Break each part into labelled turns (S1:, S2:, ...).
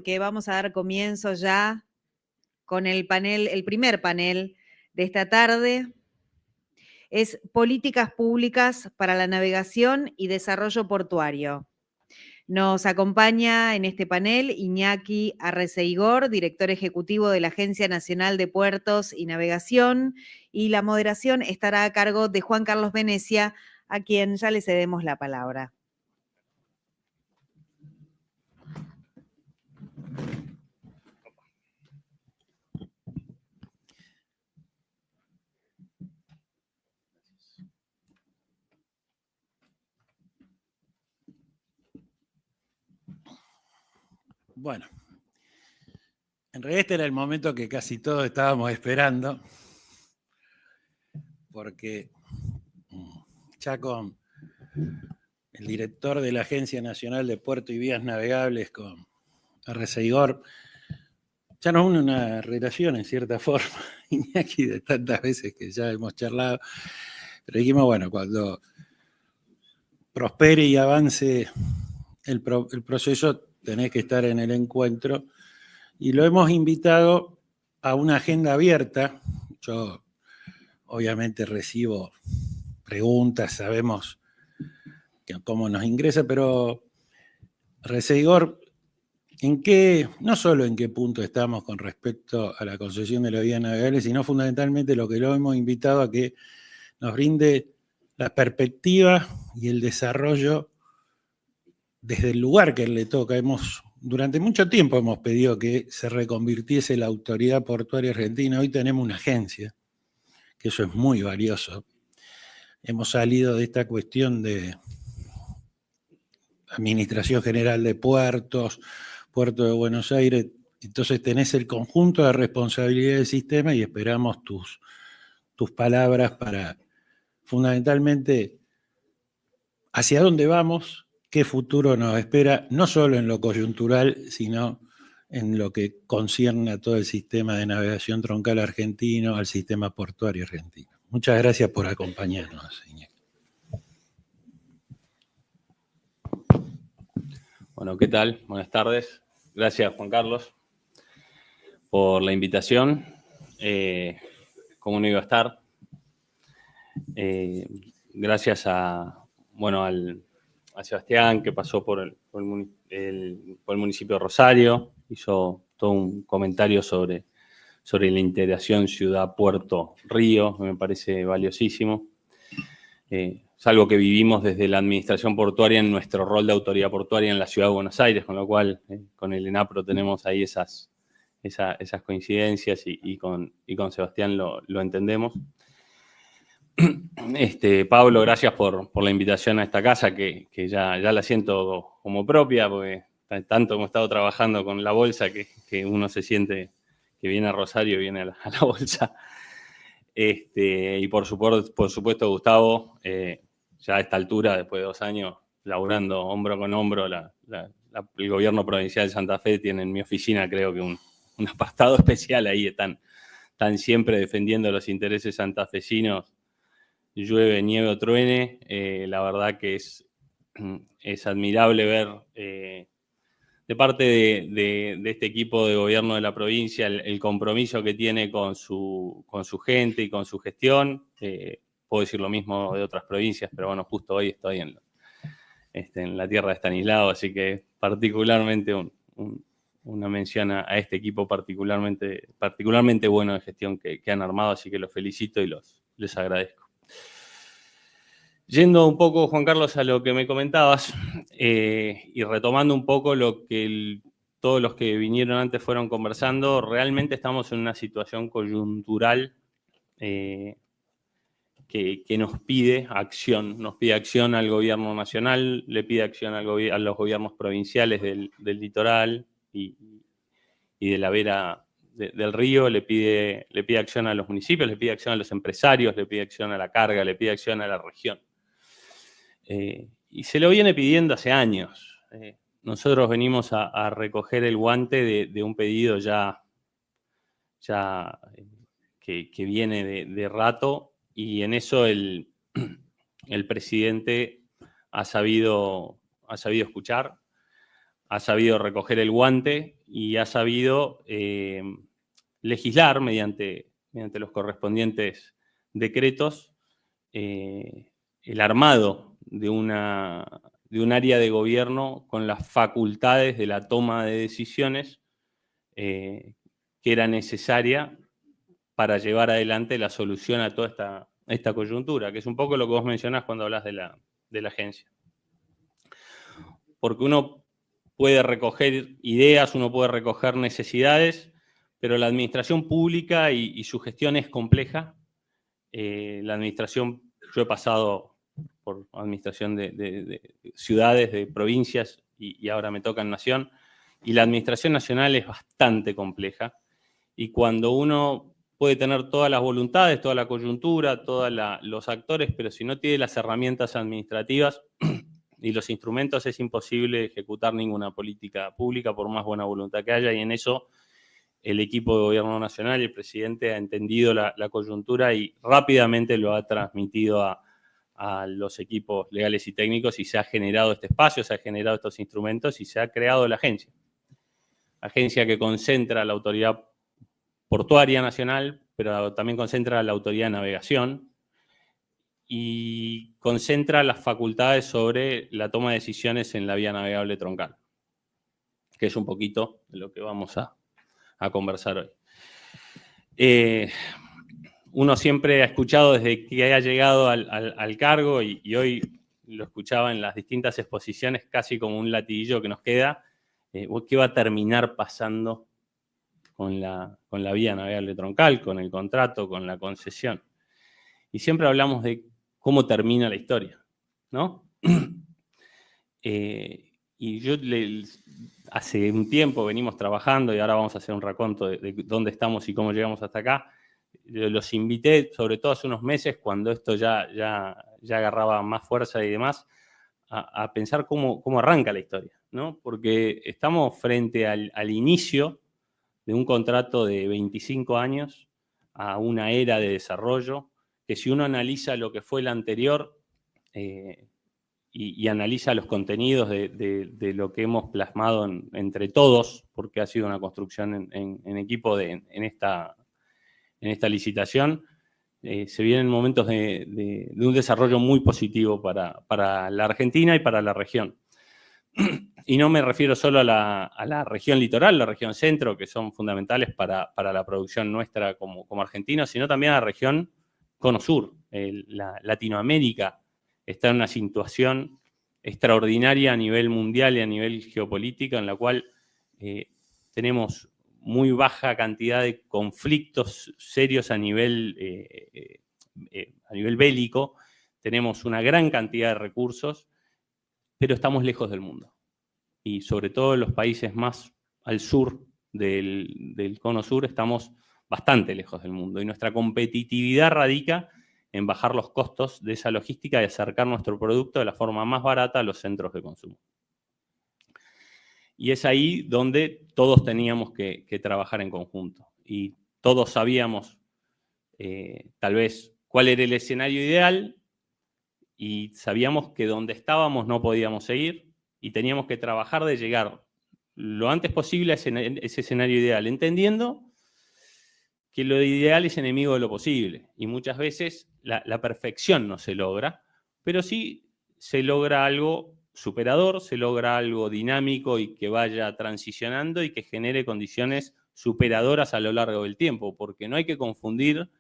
S1: Que vamos a dar comienzo ya con el primer panel de esta tarde. Es Políticas Públicas para la Navegación y Desarrollo Portuario. Nos acompaña en este panel Iñaki Arreceigor, director ejecutivo de la Agencia Nacional de Puertos y Navegación, y la moderación estará a cargo de Juan Carlos Venecia, a quien ya le cedemos la palabra.
S2: Bueno, en realidad este era el momento que casi todos estábamos esperando, porque ya con el director de la Agencia Nacional de Puertos y Vías Navegables, con Arreceigor, ya nos une una relación en cierta forma, Iñaki, de tantas veces que ya hemos charlado, pero dijimos, bueno, cuando prospere y avance el proceso, tenés que estar en el encuentro, y lo hemos invitado a una agenda abierta. Yo obviamente recibo preguntas, sabemos cómo nos ingresa, pero Arreceigor, no solo en qué punto estamos con respecto a la concesión de las vías navegables, sino fundamentalmente lo que lo hemos invitado a que nos brinde la perspectiva y el desarrollo desde el lugar que le toca. Durante mucho tiempo hemos pedido que se reconvirtiese la Autoridad Portuaria Argentina. Hoy tenemos una agencia, que eso es muy valioso. Hemos salido de esta cuestión de Administración General de Puertos, Puerto de Buenos Aires. Entonces tenés el conjunto de responsabilidad del sistema y esperamos tus palabras para fundamentalmente hacia dónde vamos, qué futuro nos espera, no solo en lo coyuntural, sino en lo que concierne a todo el sistema de navegación troncal argentino, al sistema portuario argentino. Muchas gracias por acompañarnos, Iñaki.
S3: Bueno, ¿qué tal? Buenas tardes. Gracias, Juan Carlos, por la invitación. ¿Cómo no iba a estar? Gracias a Sebastián, que pasó por el municipio de Rosario, hizo todo un comentario sobre la integración ciudad-puerto-río, me parece valiosísimo. Es algo que vivimos desde la administración portuaria en nuestro rol de autoridad portuaria en la ciudad de Buenos Aires, con lo cual con el ENAPRO tenemos ahí esas coincidencias y con Sebastián lo entendemos. Pablo, gracias por la invitación a esta casa, que ya la siento como propia, porque tanto hemos estado trabajando con la bolsa que uno se siente que viene a Rosario y viene a la bolsa. Y por supuesto, Gustavo, ya a esta altura, después de 2 años, laburando hombro con hombro, el gobierno provincial de Santa Fe tiene en mi oficina, creo que un apartado especial ahí, están siempre defendiendo los intereses santafesinos, llueve, nieve o truene. La verdad que es admirable ver de parte de este equipo de gobierno de la provincia el compromiso que tiene con su gente y con su gestión. Puedo decir lo mismo de otras provincias, pero bueno, justo hoy estoy en la tierra de Estanislao, así que particularmente una mención a este equipo particularmente bueno de gestión que han armado, así que los felicito y les agradezco. Yendo un poco, Juan Carlos, a lo que me comentabas, y retomando un poco lo que todos los que vinieron antes fueron conversando, realmente estamos en una situación coyuntural que nos pide acción al gobierno nacional, le pide acción a los gobiernos provinciales del litoral y de la vera del río, le pide acción a los municipios, le pide acción a los empresarios, le pide acción a la carga, le pide acción a la región. Y se lo viene pidiendo hace años. Nosotros venimos a recoger el guante de un pedido ya que viene de rato, y en eso el presidente ha sabido escuchar, ha sabido recoger el guante y ha sabido legislar mediante los correspondientes decretos el armado de un área de gobierno con las facultades de la toma de decisiones que era necesaria para llevar adelante la solución a toda esta coyuntura, que es un poco lo que vos mencionás cuando hablas de la agencia. Porque uno puede recoger ideas, uno puede recoger necesidades, pero la administración pública y su gestión es compleja. La administración, yo he pasado por administración de ciudades, de provincias, y ahora me toca en nación, y la administración nacional es bastante compleja. Y cuando uno puede tener todas las voluntades, toda la coyuntura, todos los actores, pero si no tiene las herramientas administrativas y los instrumentos, es imposible ejecutar ninguna política pública por más buena voluntad que haya, y en eso el equipo de gobierno nacional y el presidente ha entendido la coyuntura y rápidamente lo ha transmitido a los equipos legales y técnicos, y se ha generado este espacio, se ha generado estos instrumentos y se ha creado la agencia. Agencia que concentra la autoridad portuaria nacional, pero también concentra la autoridad de navegación y concentra las facultades sobre la toma de decisiones en la vía navegable troncal, que es un poquito de lo que vamos a conversar hoy. Uno siempre ha escuchado desde que ha llegado al cargo, y hoy lo escuchaba en las distintas exposiciones casi como un latiguillo que nos queda, ¿qué va a terminar pasando con la vía navegable troncal, con el contrato, con la concesión? Y siempre hablamos de cómo termina la historia, ¿no? Y yo hace un tiempo venimos trabajando, y ahora vamos a hacer un raconto de dónde estamos y cómo llegamos hasta acá. Yo los invité, sobre todo hace unos meses, cuando esto ya agarraba más fuerza y demás, a pensar cómo arranca la historia, ¿no? Porque estamos frente al inicio de un contrato de 25 años a una era de desarrollo, que si uno analiza lo que fue el anterior y analiza los contenidos de lo que hemos plasmado entre todos, porque ha sido una construcción en equipo en esta licitación, se vienen momentos de un desarrollo muy positivo para la Argentina y para la región. Y no me refiero solo a la región litoral, la región centro, que son fundamentales para la producción nuestra como argentinos, sino también a la región Cono Sur. Latinoamérica está en una situación extraordinaria a nivel mundial y a nivel geopolítico, en la cual tenemos muy baja cantidad de conflictos serios a nivel bélico, tenemos una gran cantidad de recursos, pero estamos lejos del mundo. Y sobre todo en los países más al sur del Cono Sur estamos bastante lejos del mundo. Y nuestra competitividad radica en bajar los costos de esa logística y acercar nuestro producto de la forma más barata a los centros de consumo. Y es ahí donde todos teníamos que trabajar en conjunto. Y todos sabíamos tal vez cuál era el escenario ideal, y sabíamos que donde estábamos no podíamos seguir y teníamos que trabajar de llegar lo antes posible a ese escenario ideal, entendiendo que lo ideal es enemigo de lo posible. Y muchas veces la perfección no se logra, pero sí se logra algo superador, se logra algo dinámico y que vaya transicionando y que genere condiciones superadoras a lo largo del tiempo, porque no hay que confundir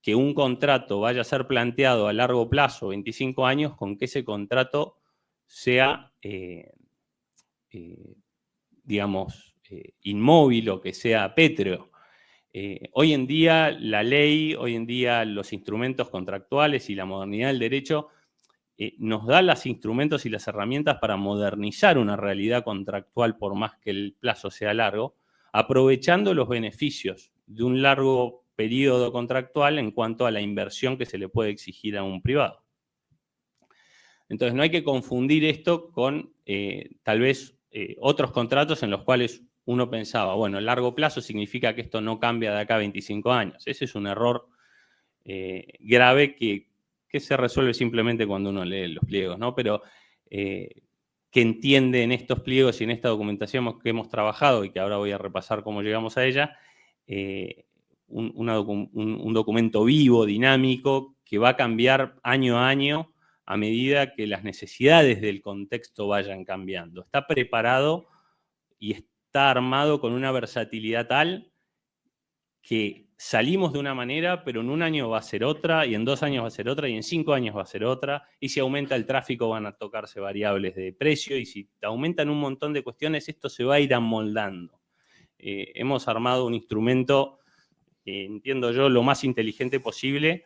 S3: que un contrato vaya a ser planteado a largo plazo, 25 años, con que ese contrato sea, digamos, inmóvil o que sea pétreo. Hoy en día la ley, hoy en día los instrumentos contractuales y la modernidad del derecho nos da los instrumentos y las herramientas para modernizar una realidad contractual por más que el plazo sea largo, aprovechando los beneficios de un largo periodo contractual en cuanto a la inversión que se le puede exigir a un privado. Entonces no hay que confundir esto con tal vez otros contratos en los cuales uno pensaba, bueno, el largo plazo significa que esto no cambia de acá a 25 años. Ese es un error grave que se resuelve simplemente cuando uno lee los pliegos, ¿no? Pero que entiende en estos pliegos y en esta documentación que hemos trabajado y que ahora voy a repasar cómo llegamos a ella, un documento vivo, dinámico, que va a cambiar año a año a medida que las necesidades del contexto vayan cambiando. Está preparado y está armado con una versatilidad tal que salimos de una manera, pero en un año va a ser otra, y en 2 años va a ser otra, y en 5 años va a ser otra, y si aumenta el tráfico van a tocarse variables de precio, y si aumentan un montón de cuestiones, esto se va a ir amoldando. Hemos armado un instrumento, entiendo yo, lo más inteligente posible,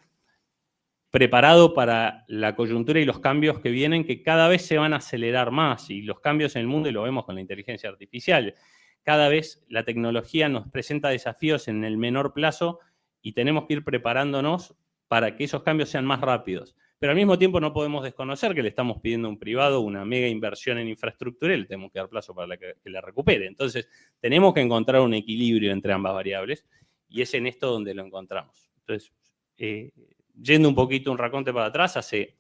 S3: preparado para la coyuntura y los cambios que vienen, que cada vez se van a acelerar más, y los cambios en el mundo, y lo vemos con la inteligencia artificial. Cada vez la tecnología nos presenta desafíos en el menor plazo y tenemos que ir preparándonos para que esos cambios sean más rápidos. Pero al mismo tiempo no podemos desconocer que le estamos pidiendo a un privado una mega inversión en infraestructura y le tenemos que dar plazo para que la recupere. Entonces, tenemos que encontrar un equilibrio entre ambas variables y es en esto donde lo encontramos. Entonces, yendo un poquito un raconte para atrás, hace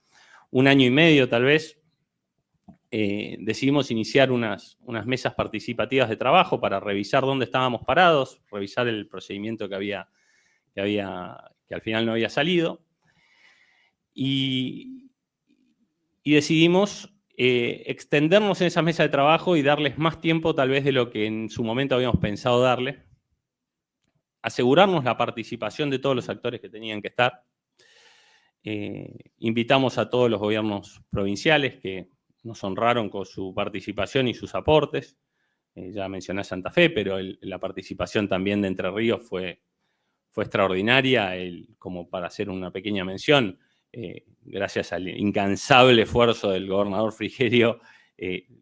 S3: 1 año y medio tal vez, decidimos iniciar unas mesas participativas de trabajo para revisar dónde estábamos parados, revisar el procedimiento que al final no había salido, y decidimos extendernos en esa mesa de trabajo y darles más tiempo tal vez de lo que en su momento habíamos pensado darle, asegurarnos la participación de todos los actores que tenían que estar. Invitamos a todos los gobiernos provinciales que nos honraron con su participación y sus aportes. Ya mencioné Santa Fe, pero la participación también de Entre Ríos fue extraordinaria. Como para hacer una pequeña mención, gracias al incansable esfuerzo del gobernador Frigerio,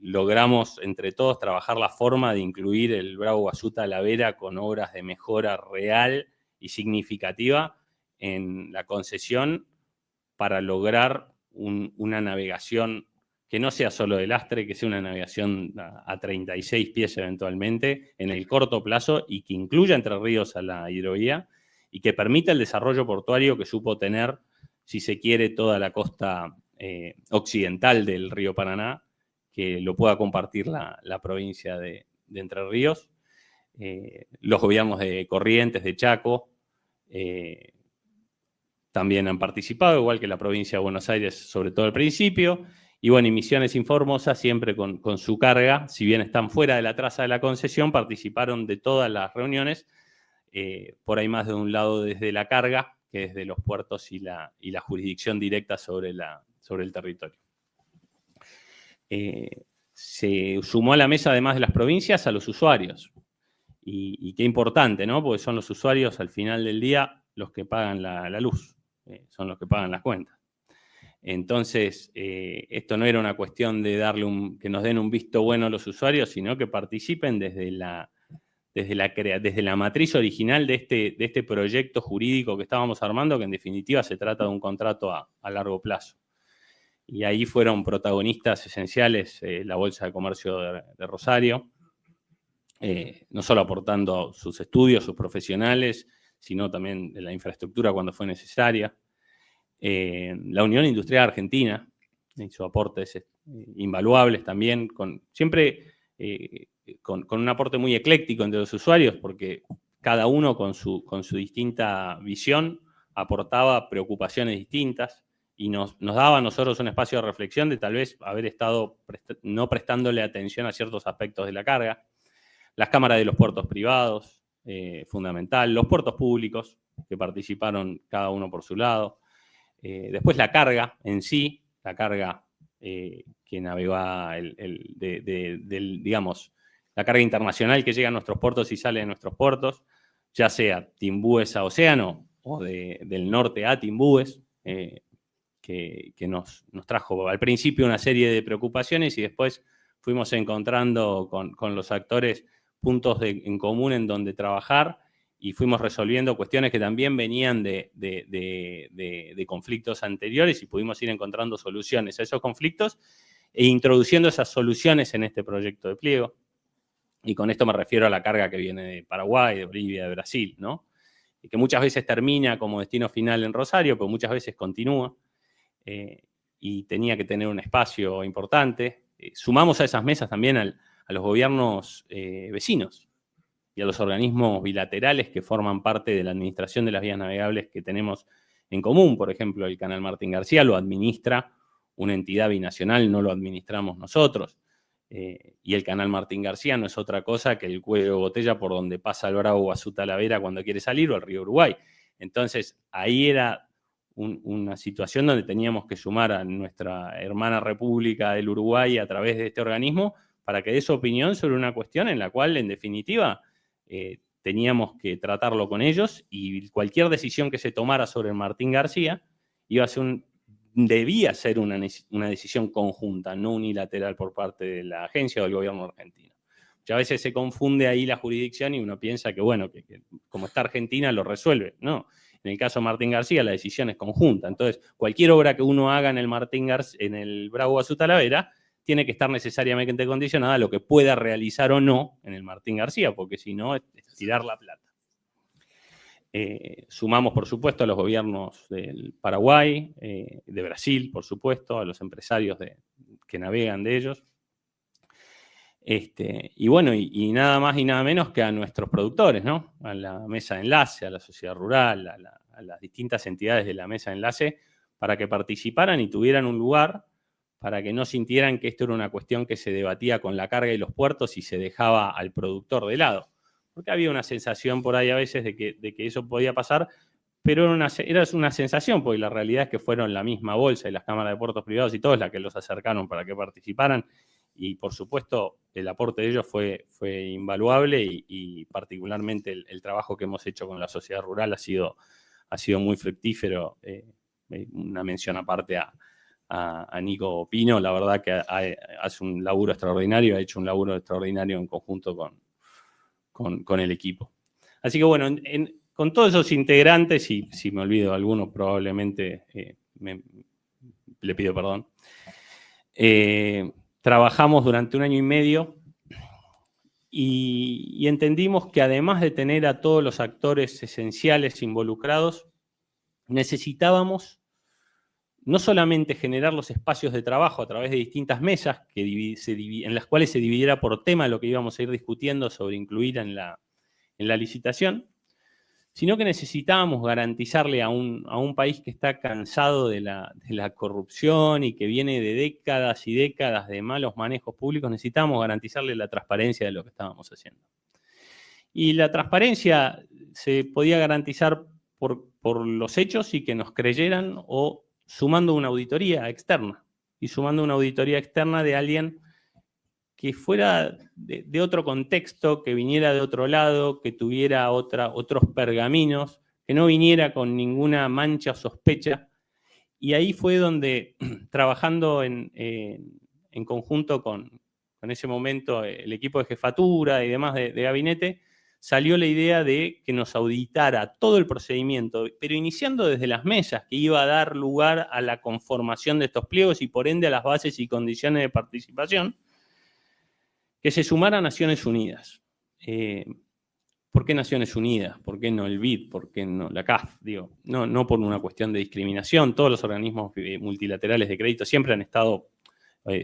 S3: logramos entre todos trabajar la forma de incluir el Bravo Guasuta-Lavera con obras de mejora real y significativa en la concesión para lograr una navegación que no sea solo de lastre, que sea una navegación a 36 pies eventualmente en el corto plazo y que incluya Entre Ríos a la hidrovía y que permita el desarrollo portuario que supo tener, si se quiere, toda la costa occidental del río Paraná, que lo pueda compartir la provincia de Entre Ríos. Los gobiernos de Corrientes, de Chaco, también han participado, igual que la provincia de Buenos Aires, sobre todo al principio. Y bueno, y Misiones sin Formosa, siempre con su carga, si bien están fuera de la traza de la concesión, participaron de todas las reuniones, por ahí más de un lado desde la carga, que es de los puertos y la jurisdicción directa sobre el territorio. Se sumó a la mesa, además de las provincias, a los usuarios. Y qué importante, ¿no? Porque son los usuarios, al final del día, los que pagan la luz, son los que pagan las cuentas. Entonces, esto no era una cuestión de que nos den un visto bueno a los usuarios, sino que participen desde la matriz original de este proyecto jurídico que estábamos armando, que en definitiva se trata de un contrato a largo plazo. Y ahí fueron protagonistas esenciales la Bolsa de Comercio de Rosario, no solo aportando sus estudios, sus profesionales, sino también de la infraestructura cuando fue necesaria. La Unión Industrial Argentina hizo aportes invaluables también, siempre con un aporte muy ecléctico entre los usuarios, porque cada uno con su distinta visión aportaba preocupaciones distintas y nos daba a nosotros un espacio de reflexión de tal vez haber estado no prestándole atención a ciertos aspectos de la carga. Las cámaras de los puertos privados, fundamental. Los puertos públicos, que participaron cada uno por su lado. Después la carga en sí, la carga que navega, digamos, la carga internacional que llega a nuestros puertos y sale de nuestros puertos, ya sea Timbúes a Océano o del norte a Timbúes, que nos trajo al principio una serie de preocupaciones y después fuimos encontrando con los actores puntos en común en donde trabajar y fuimos resolviendo cuestiones que también venían de conflictos anteriores y pudimos ir encontrando soluciones a esos conflictos e introduciendo esas soluciones en este proyecto de pliego. Y con esto me refiero a la carga que viene de Paraguay, de Bolivia, de Brasil, ¿no? Y que muchas veces termina como destino final en Rosario, pero muchas veces continúa. Y tenía que tener un espacio importante. sumamos a esas mesas también a los gobiernos vecinos y a los organismos bilaterales que forman parte de la administración de las vías navegables que tenemos en común. Por ejemplo, el canal Martín García lo administra una entidad binacional, no lo administramos nosotros. Y el canal Martín García no es otra cosa que el cuello de botella por donde pasa el Bravo a su Talavera cuando quiere salir, o al río Uruguay. Entonces, ahí era una situación donde teníamos que sumar a nuestra hermana República del Uruguay a través de este organismo para que dé su opinión sobre una cuestión en la cual, en definitiva, teníamos que tratarlo con ellos, y cualquier decisión que se tomara sobre el Martín García debía ser una decisión conjunta, no unilateral por parte de la agencia o del gobierno argentino. Muchas veces se confunde ahí la jurisdicción y uno piensa que, bueno, que como está Argentina lo resuelve. No, en el caso de Martín García la decisión es conjunta. Entonces, cualquier obra que uno haga en el Bravo a su Talavera tiene que estar necesariamente condicionada a lo que pueda realizar o no en el Martín García, porque si no, es tirar la plata. Sumamos, por supuesto, a los gobiernos del Paraguay, de Brasil, por supuesto, a los empresarios que navegan de ellos. Y bueno, y nada más y nada menos que a nuestros productores, ¿no? A la mesa de enlace, a la sociedad rural, a las distintas entidades de la mesa de enlace, para que participaran y tuvieran un lugar, para que no sintieran que esto era una cuestión que se debatía con la carga y los puertos y se dejaba al productor de lado. Porque había una sensación por ahí a veces de que eso podía pasar, pero era una sensación, porque la realidad es que fueron la misma bolsa y las cámaras de puertos privados y todos las que los acercaron para que participaran, y por supuesto el aporte de ellos fue invaluable, y particularmente el trabajo que hemos hecho con la sociedad rural ha sido muy fructífero. Una mención aparte a Nico Pino, la verdad que hace un laburo extraordinario, ha hecho un laburo extraordinario en conjunto con el equipo. Así que bueno, con todos esos integrantes, y si me olvido de alguno probablemente le pido perdón, trabajamos durante 1 año y medio y entendimos que además de tener a todos los actores esenciales involucrados, necesitábamos no solamente generar los espacios de trabajo a través de distintas mesas en las cuales se dividiera por tema lo que íbamos a ir discutiendo sobre incluir en la licitación, sino que necesitábamos garantizarle a un país que está cansado de la corrupción y que viene de décadas y décadas de malos manejos públicos, necesitábamos garantizarle la transparencia de lo que estábamos haciendo. Y la transparencia se podía garantizar por los hechos y que nos creyeran, o sumando una auditoría externa, y sumando una auditoría externa de alguien que fuera de otro contexto, que viniera de otro lado, que tuviera otros pergaminos, que no viniera con ninguna mancha o sospecha. Y ahí fue donde, trabajando en conjunto con ese momento el equipo de jefatura y demás de gabinete, salió la idea de que nos auditara todo el procedimiento, pero iniciando desde las mesas, que iba a dar lugar a la conformación de estos pliegos y por ende a las bases y condiciones de participación, que se sumara a Naciones Unidas. ¿Por qué Naciones Unidas? ¿Por qué no el BID? ¿Por qué no la CAF? Digo, no por una cuestión de discriminación. Todos los organismos multilaterales de crédito siempre han estado,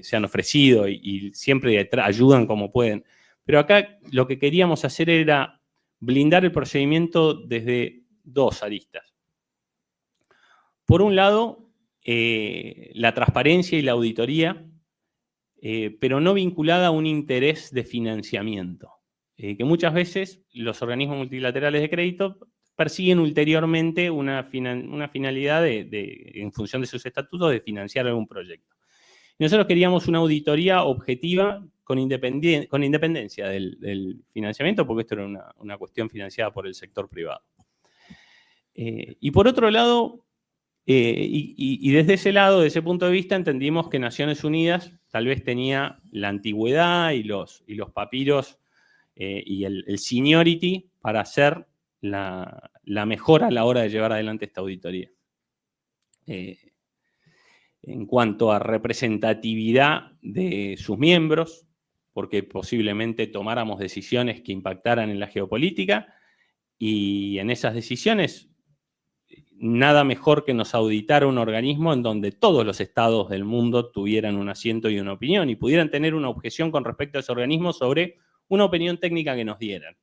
S3: se han ofrecido y siempre ayudan como pueden. Pero acá lo que queríamos hacer era blindar el procedimiento desde 2 aristas. Por un lado, la transparencia y la auditoría, pero no vinculada a un interés de financiamiento, que muchas veces los organismos multilaterales de crédito persiguen ulteriormente una finalidad en función de sus estatutos de financiar algún proyecto. Y nosotros queríamos una auditoría objetiva con independencia del financiamiento, porque esto era una cuestión financiada por el sector privado. Y por otro lado, y desde ese lado, desde ese punto de vista, entendimos que Naciones Unidas tal vez tenía la antigüedad y los papiros y el seniority para hacer la mejora a la hora de llevar adelante esta auditoría. En cuanto a representatividad de sus miembros, porque posiblemente tomáramos decisiones que impactaran en la geopolítica, y en esas decisiones nada mejor que nos auditara un organismo en donde todos los estados del mundo tuvieran un asiento y una opinión y pudieran tener una objeción con respecto a ese organismo sobre una opinión técnica que nos dieran.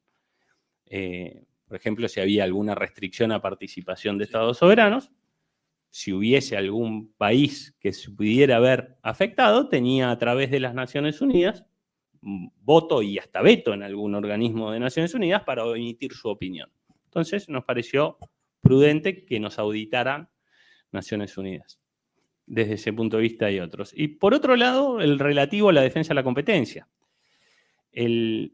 S3: Por ejemplo, si había alguna restricción a participación de estados soberanos, si hubiese algún país que se pudiera ver afectado, tenía a través de las Naciones Unidas voto y hasta veto en algún organismo de Naciones Unidas para emitir su opinión. Entonces nos pareció prudente que nos auditaran Naciones Unidas. Desde ese punto de vista y otros. Y por otro lado, el relativo a la defensa de la competencia. El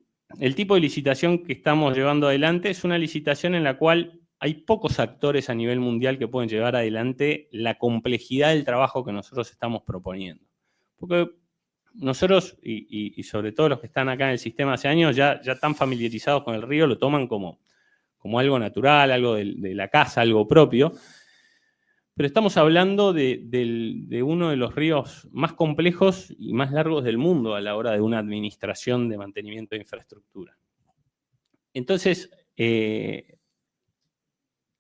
S3: tipo de licitación que estamos llevando adelante es una licitación en la cual hay pocos actores a nivel mundial que pueden llevar adelante la complejidad del trabajo que nosotros estamos proponiendo. Porque nosotros, y sobre todo los que están acá en el sistema hace años, ya están familiarizados con el río, lo toman como algo natural, algo de la casa, algo propio. Pero estamos hablando de uno de los ríos más complejos y más largos del mundo a la hora de una administración de mantenimiento de infraestructura. Entonces,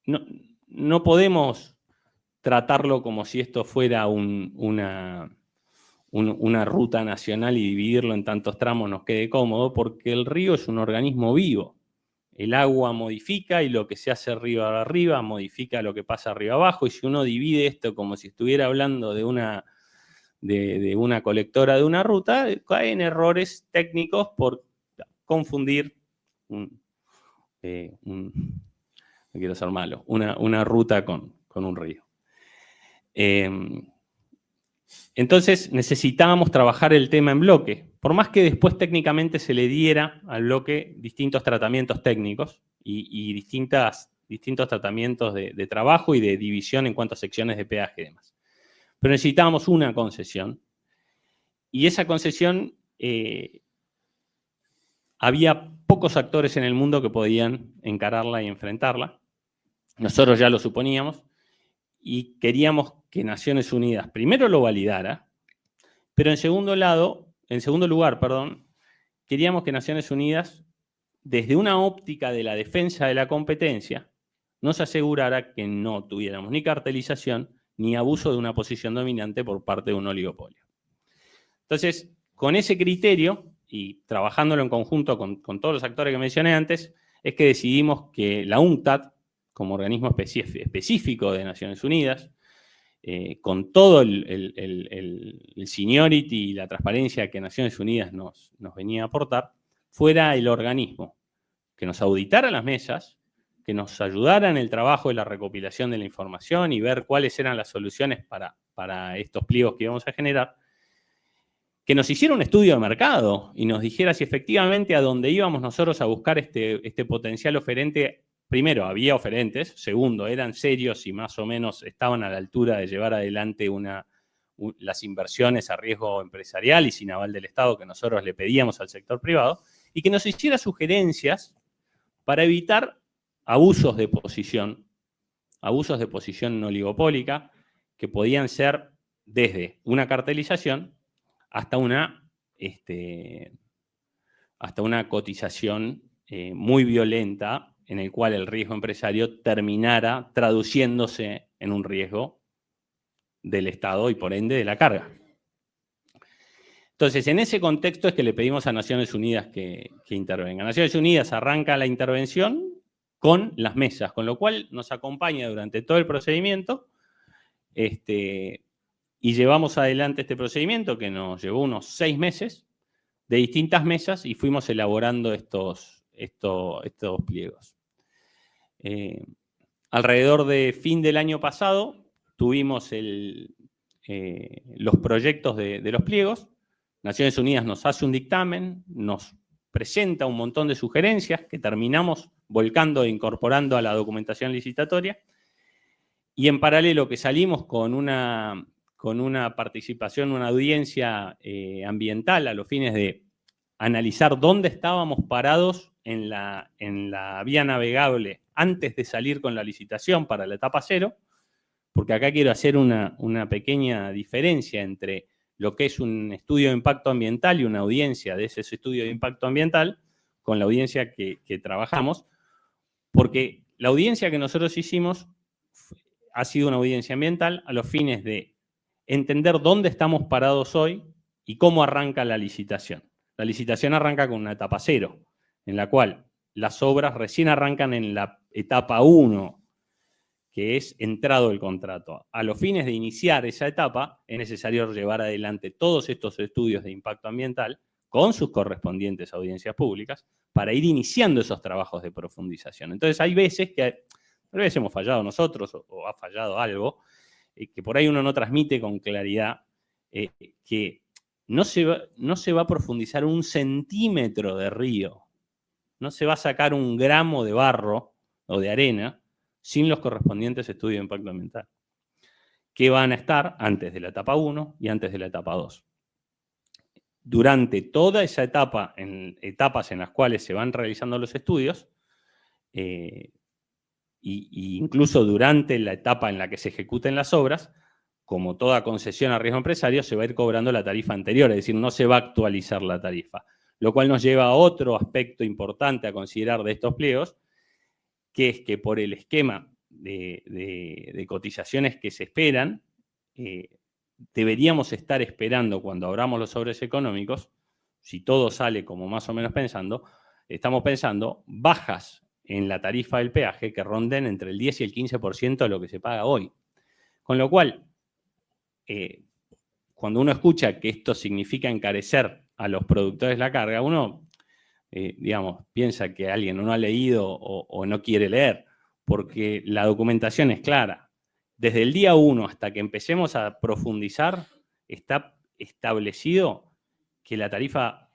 S3: no podemos tratarlo como si esto fuera una ruta nacional y dividirlo en tantos tramos nos quede cómodo, porque el río es un organismo vivo. El agua modifica y lo que se hace arriba modifica lo que pasa arriba abajo, y si uno divide esto como si estuviera hablando de una colectora de una ruta, caen errores técnicos por confundir no quiero ser malo, una ruta con un río. Entonces necesitábamos trabajar el tema en bloque, por más que después técnicamente se le diera al bloque distintos tratamientos técnicos y distintos tratamientos de trabajo y de división en cuanto a secciones de peaje y demás. Pero necesitábamos una concesión, y esa concesión había pocos actores en el mundo que podían encararla y enfrentarla. Nosotros ya lo suponíamos y queríamos que Naciones Unidas primero lo validara, pero en segundo lugar, queríamos que Naciones Unidas, desde una óptica de la defensa de la competencia, nos asegurara que no tuviéramos ni cartelización ni abuso de una posición dominante por parte de un oligopolio. Entonces, con ese criterio y trabajándolo en conjunto con todos los actores que mencioné antes, es que decidimos que la UNCTAD, como organismo específico de Naciones Unidas, con todo el seniority y la transparencia que Naciones Unidas nos venía a aportar, fuera el organismo que nos auditara las mesas, que nos ayudara en el trabajo de la recopilación de la información y ver cuáles eran las soluciones para estos pliegos que íbamos a generar, que nos hiciera un estudio de mercado y nos dijera si efectivamente a dónde íbamos nosotros a buscar este potencial oferente. Primero, había oferentes. Segundo, eran serios y más o menos estaban a la altura de llevar adelante las inversiones a riesgo empresarial y sin aval del Estado que nosotros le pedíamos al sector privado, y que nos hiciera sugerencias para evitar abusos de posición no oligopólica, que podían ser desde una cartelización hasta una cotización muy violenta, en el cual el riesgo empresario terminara traduciéndose en un riesgo del Estado y por ende de la carga. Entonces, en ese contexto es que le pedimos a Naciones Unidas que intervenga. Naciones Unidas arranca la intervención con las mesas, con lo cual nos acompaña durante todo el procedimiento, y llevamos adelante este procedimiento que nos llevó unos 6 meses de distintas mesas y fuimos elaborando estos pliegos. Alrededor de fin del año pasado tuvimos los proyectos de los pliegos. Naciones Unidas nos hace un dictamen, nos presenta un montón de sugerencias que terminamos volcando e incorporando a la documentación licitatoria, y en paralelo que salimos con una participación, una audiencia ambiental a los fines de analizar dónde estábamos parados en la vía navegable antes de salir con la licitación para la etapa 0, porque acá quiero hacer una pequeña diferencia entre lo que es un estudio de impacto ambiental y una audiencia de ese estudio de impacto ambiental con la audiencia que trabajamos, porque la audiencia que nosotros hicimos ha sido una audiencia ambiental a los fines de entender dónde estamos parados hoy y cómo arranca la licitación. La licitación arranca con una etapa 0, en la cual las obras recién arrancan en la etapa 1, que es entrado el contrato. A los fines de iniciar esa etapa, es necesario llevar adelante todos estos estudios de impacto ambiental con sus correspondientes audiencias públicas para ir iniciando esos trabajos de profundización. Entonces, hay veces que tal vez hemos fallado nosotros o ha fallado algo, que por ahí uno no transmite con claridad, que no se va a profundizar 1 centímetro de río, no se va a sacar 1 gramo de barro o de arena sin los correspondientes estudios de impacto ambiental, que van a estar antes de la etapa 1 y antes de la etapa 2. Durante toda esa etapa, en etapas en las cuales se van realizando los estudios, y incluso durante la etapa en la que se ejecuten las obras, como toda concesión a riesgo empresario, se va a ir cobrando la tarifa anterior, es decir, no se va a actualizar la tarifa. Lo cual nos lleva a otro aspecto importante a considerar de estos pliegos, que es que por el esquema de cotizaciones que se esperan, deberíamos estar esperando cuando abramos los sobres económicos, si todo sale como más o menos estamos pensando bajas en la tarifa del peaje que ronden entre el 10 y el 15% de lo que se paga hoy. Con lo cual, cuando uno escucha que esto significa encarecer a los productores la carga, uno, digamos, piensa que alguien no ha leído o no quiere leer, porque la documentación es clara. Desde el día 1 hasta que empecemos a profundizar, está establecido que la tarifa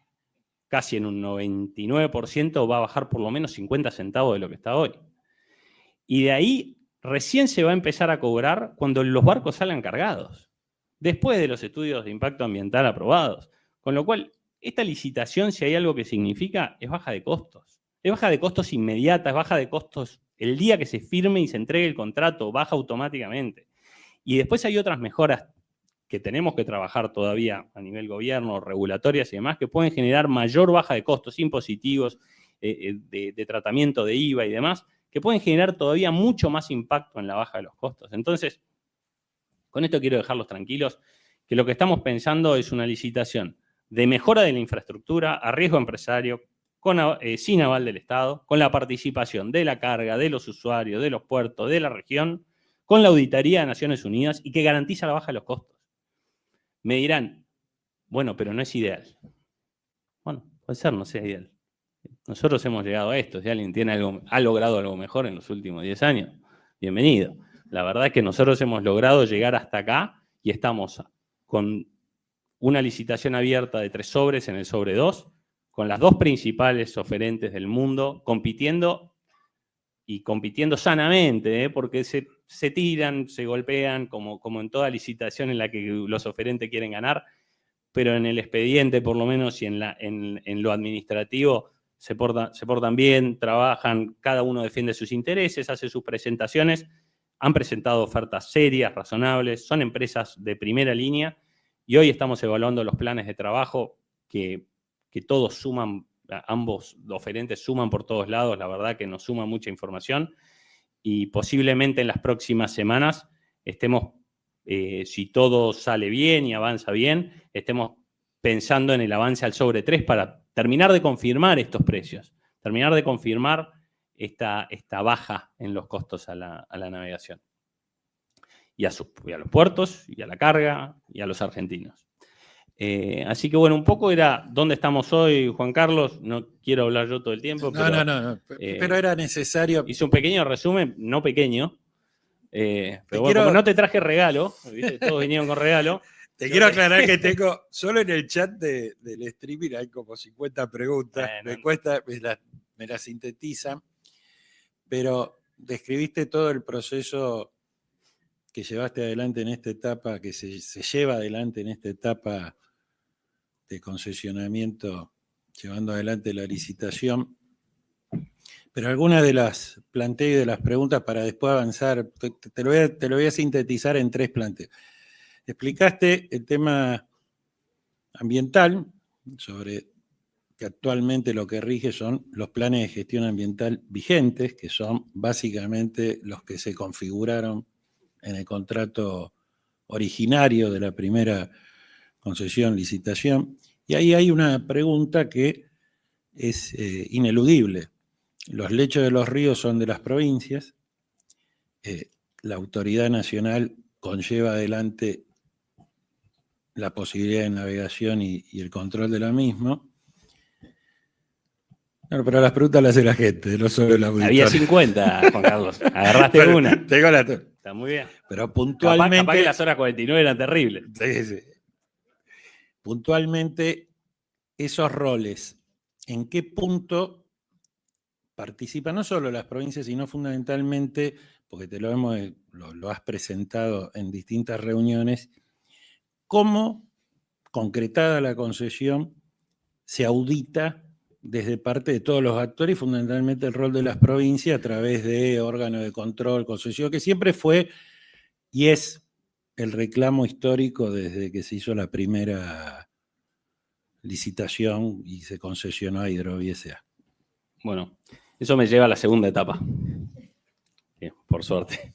S3: casi en un 99% va a bajar por lo menos 50 centavos de lo que está hoy. Y de ahí recién se va a empezar a cobrar cuando los barcos salgan cargados, después de los estudios de impacto ambiental aprobados. Con lo cual, esta licitación, si hay algo que significa, es baja de costos. Es baja de costos inmediata, es baja de costos el día que se firme y se entregue el contrato, baja automáticamente. Y después hay otras mejoras que tenemos que trabajar todavía a nivel gobierno, regulatorias y demás, que pueden generar mayor baja de costos impositivos, de tratamiento de IVA y demás, que pueden generar todavía mucho más impacto en la baja de los costos. Entonces, con esto quiero dejarlos tranquilos, que lo que estamos pensando es una licitación de mejora de la infraestructura a riesgo empresario, sin aval del Estado, con la participación de la carga, de los usuarios, de los puertos, de la región, con la auditoría de Naciones Unidas y que garantiza la baja de los costos. Me dirán, bueno, pero no es ideal. Bueno, puede ser, no sea ideal. Nosotros hemos llegado a esto. Si alguien ha logrado algo mejor en los últimos 10 años, bienvenido. La verdad es que nosotros hemos logrado llegar hasta acá y estamos con una licitación abierta de 3 sobres en el sobre 2, con las 2 principales oferentes del mundo, compitiendo sanamente, porque se tiran, se golpean, como en toda licitación en la que los oferentes quieren ganar, pero en el expediente, por lo menos, y en lo administrativo, se portan bien, trabajan, cada uno defiende sus intereses, hace sus presentaciones, han presentado ofertas serias, razonables, son empresas de primera línea, y hoy estamos evaluando los planes de trabajo que todos suman, ambos oferentes suman por todos lados, la verdad que nos suma mucha información, y posiblemente en las próximas semanas estemos, si todo sale bien y avanza bien, estemos pensando en el avance al sobre 3 para terminar de confirmar estos precios, terminar de confirmar esta baja en los costos a la navegación. Y a los puertos, y a la carga, y a los argentinos. Así que bueno, un poco era dónde estamos hoy, Juan Carlos. No quiero hablar yo todo el tiempo.
S2: No. Pero era necesario.
S3: Hice un pequeño resumen, no pequeño. Pero bueno, como no te traje regalo, ¿viste? Todos vinieron con regalo.
S2: Te quiero aclarar que tengo, solo en el chat del streaming hay como 50 preguntas. Me las sintetizan. Pero describiste todo el proceso que llevaste adelante en esta etapa, que se lleva adelante en esta etapa de concesionamiento, llevando adelante la licitación. Pero algunas de las planteos y de las preguntas para después avanzar, te lo voy a sintetizar en 3 planteos. Explicaste el tema ambiental, sobre que actualmente lo que rige son los planes de gestión ambiental vigentes, que son básicamente los que se configuraron en el contrato originario de la primera concesión, licitación, y ahí hay una pregunta que es ineludible. Los lechos de los ríos son de las provincias, la autoridad nacional conlleva adelante la posibilidad de navegación y el control de la misma. Bueno, pero las preguntas las hace la gente, no solo la auditoría.
S3: Había 50, Juan Carlos. Agarraste
S2: Pero
S3: una.
S2: tengo la...
S3: Está muy bien.
S2: Pero puntualmente...
S3: Capaz que las horas 49 eran terribles.
S2: Sí, sí. Puntualmente, esos roles, ¿en qué punto participan no solo las provincias, sino fundamentalmente, porque lo has presentado en distintas reuniones, cómo, concretada la concesión, se audita desde parte de todos los actores y fundamentalmente el rol de las provincias a través de órganos de control, concesión, que siempre fue y es el reclamo histórico desde que se hizo la primera licitación y se concesionó a Hidrovía S.A.
S3: Bueno, eso me lleva a la segunda etapa, por suerte,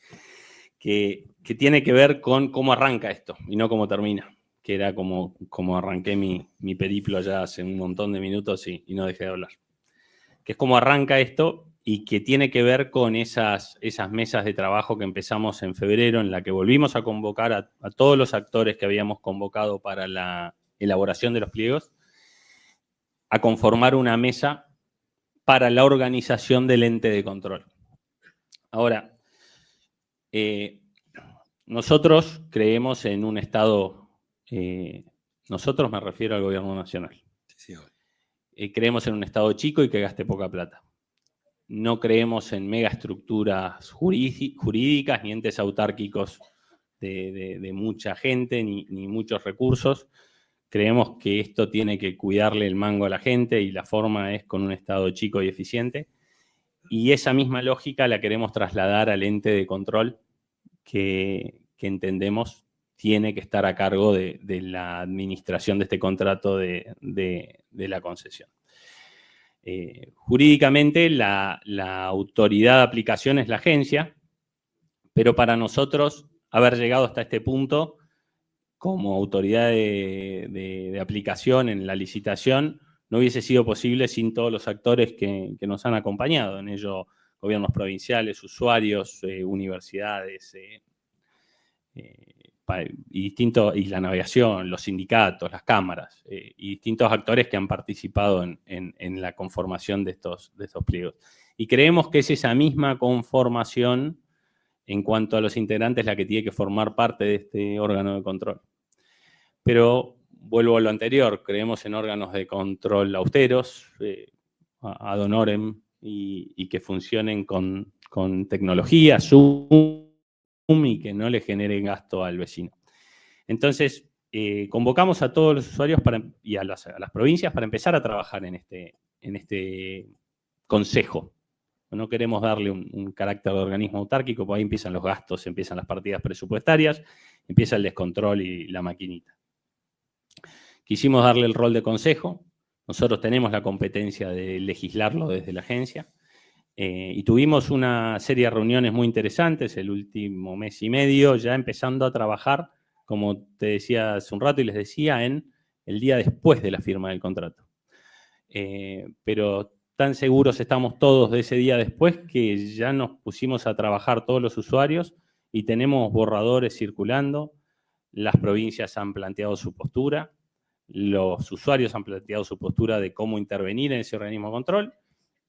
S3: que tiene que ver con cómo arranca esto y no cómo termina, que era como arranqué mi periplo ya hace un montón de minutos y no dejé de hablar. Que es cómo arranca esto y que tiene que ver con esas mesas de trabajo que empezamos en febrero, en la que volvimos a convocar a todos los actores que habíamos convocado para la elaboración de los pliegos, a conformar una mesa para la organización del ente de control. Ahora, nosotros creemos en un Estado, nosotros me refiero al gobierno nacional, creemos en un Estado chico y que gaste poca plata. No creemos en megaestructuras jurídicas ni entes autárquicos de mucha gente ni muchos recursos. Creemos que esto tiene que cuidarle el mango a la gente y la forma es con un Estado chico y eficiente. Y esa misma lógica la queremos trasladar al ente de control que entendemos tiene que estar a cargo de la administración de este contrato de la concesión. Jurídicamente la autoridad de aplicación es la agencia, pero para nosotros haber llegado hasta este punto como autoridad de aplicación en la licitación no hubiese sido posible sin todos los actores que nos han acompañado, en ello gobiernos provinciales, usuarios, universidades y la navegación, los sindicatos, las cámaras y distintos actores que han participado en la conformación de estos pliegos. Y creemos que es esa misma conformación en cuanto a los integrantes la que tiene que formar parte de este órgano de control. Pero vuelvo a lo anterior, creemos en órganos de control austeros, ad honorem, y que funcionen con tecnología, Zoom, y que no le generen gasto al vecino. Entonces, convocamos a todos los usuarios y a las provincias para empezar a trabajar en este consejo. No queremos darle un carácter de organismo autárquico, porque ahí empiezan los gastos, empiezan las partidas presupuestarias, empieza el descontrol y la maquinita. Quisimos darle el rol de consejo. Nosotros tenemos la competencia de legislarlo desde la agencia. Y tuvimos una serie de reuniones muy interesantes el último mes y medio, ya empezando a trabajar, como te decía hace un rato y les decía, en el día después de la firma del contrato. Pero tan seguros estamos todos de ese día después que ya nos pusimos a trabajar todos los usuarios y tenemos borradores circulando. Las provincias han planteado su postura, los usuarios han planteado su postura de cómo intervenir en ese organismo de control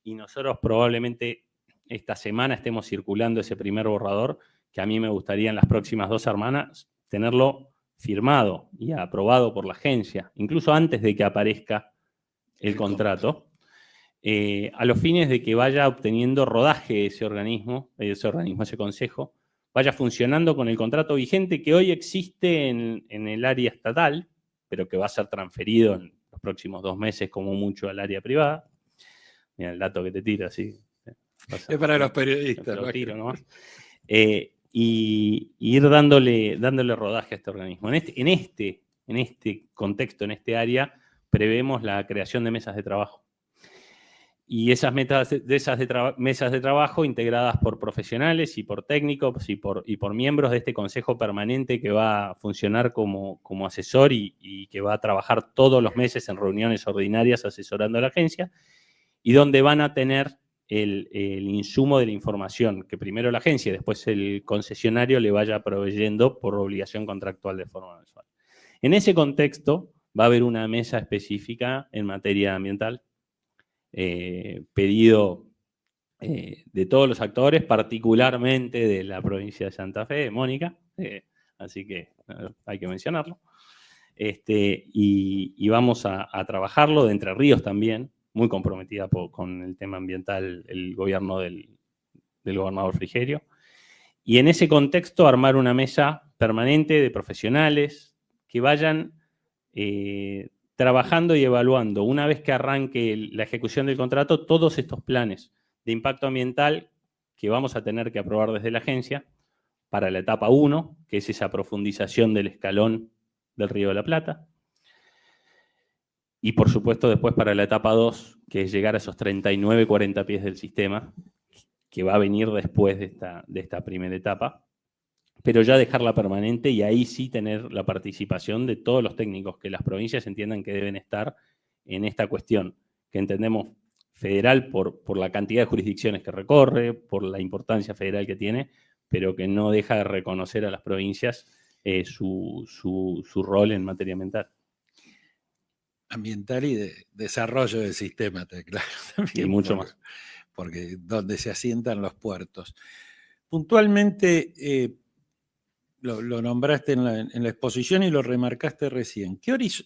S3: y nosotros probablemente esta semana estemos circulando ese primer borrador que a mí me gustaría en las próximas 2 semanas tenerlo firmado y aprobado por la agencia, incluso antes de que aparezca el contrato, a los fines de que vaya obteniendo rodaje ese consejo, vaya funcionando con el contrato vigente que hoy existe en el área estatal, pero que va a ser transferido en los próximos 2 meses como mucho al área privada. Mira el dato que te tiro, así.
S2: Es para los periodistas.
S3: Lo tiro nomás. Y ir dándole rodaje a este organismo. En este contexto, en este área, prevemos la creación de mesas de trabajo. Y esas mesas de trabajo integradas por profesionales y por técnicos y por miembros de este consejo permanente que va a funcionar como asesor y que va a trabajar todos los meses en reuniones ordinarias asesorando a la agencia, y donde van a tener el insumo de la información que primero la agencia y después el concesionario le vaya proveyendo por obligación contractual de forma mensual. En ese contexto va a haber una mesa específica en materia ambiental, pedido de todos los actores, particularmente de la provincia de Santa Fe, de Mónica, así que hay que mencionarlo. Y vamos a trabajarlo, de Entre Ríos también, muy comprometida con el tema ambiental, el gobierno del gobernador Frigerio. Y en ese contexto armar una mesa permanente de profesionales que vayan trabajando y evaluando, una vez que arranque la ejecución del contrato, todos estos planes de impacto ambiental que vamos a tener que aprobar desde la agencia para la etapa 1, que es esa profundización del escalón del Río de la Plata. Y por supuesto después para la etapa 2, que es llegar a esos 39, 40 pies del sistema, que va a venir después de esta primera etapa, pero ya dejarla permanente y ahí sí tener la participación de todos los técnicos que las provincias entiendan que deben estar en esta cuestión, que entendemos federal por la cantidad de jurisdicciones que recorre, por la importancia federal que tiene, pero que no deja de reconocer a las provincias su rol en materia ambiental.
S2: Ambiental y de desarrollo del sistema, claro. También
S3: y mucho más.
S2: Porque donde se asientan los puertos. Puntualmente, lo nombraste en la exposición y lo remarcaste recién.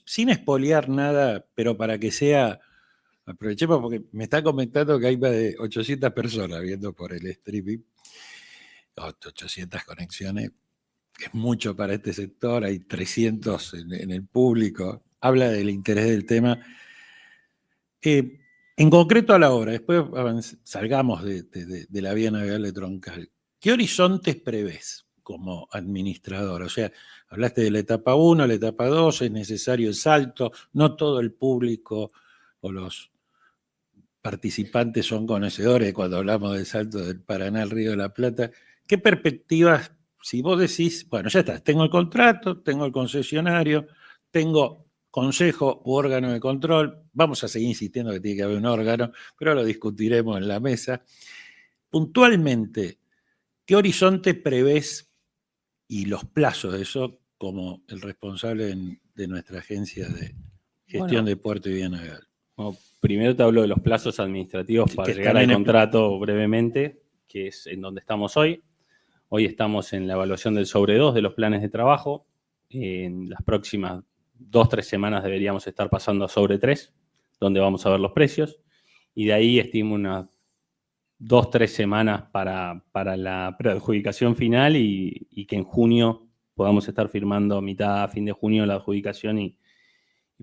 S2: Sin espolear nada, pero para que sea, aprovechemos porque me está comentando que hay más de 800 personas viendo por el streaming, 800 conexiones, es mucho para este sector, hay 300 en el público, habla del interés del tema. En concreto a la hora, después salgamos de la vía navegable troncal, ¿qué horizontes prevés como administrador? O sea, hablaste de la etapa 1, la etapa 2, es necesario el salto, no todo el público o los participantes son conocedores cuando hablamos del salto del Paraná al Río de la Plata. ¿Qué perspectivas, si vos decís, bueno, ya está, tengo el contrato, tengo el concesionario, tengo consejo u órgano de control, vamos a seguir insistiendo que tiene que haber un órgano, pero lo discutiremos en la mesa. Puntualmente, ¿qué horizonte prevés y los plazos de eso como el responsable de nuestra agencia de gestión de puerto y vía navegable?
S3: Bueno, primero te hablo de los plazos administrativos para llegar al contrato brevemente, que es en donde estamos hoy. Hoy estamos en la evaluación del sobre 2 de los planes de trabajo. En las próximas 2-3 semanas deberíamos estar pasando a sobre 3, donde vamos a ver los precios. Y de ahí estimo unas 2-3 semanas para la preadjudicación final y que en junio podamos estar firmando a fin de junio la adjudicación y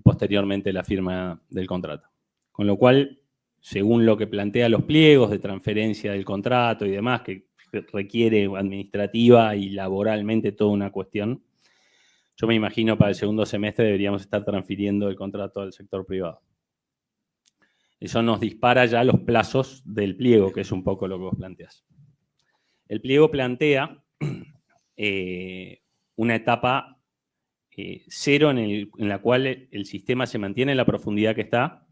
S3: posteriormente la firma del contrato. Con lo cual, según lo que plantea los pliegos de transferencia del contrato y demás, que requiere administrativa y laboralmente toda una cuestión, yo me imagino para el segundo semestre deberíamos estar transfiriendo el contrato al sector privado. Eso nos dispara ya los plazos del pliego, que es un poco lo que vos planteás. El pliego plantea una etapa 0 en la cual el sistema se mantiene en la profundidad que está,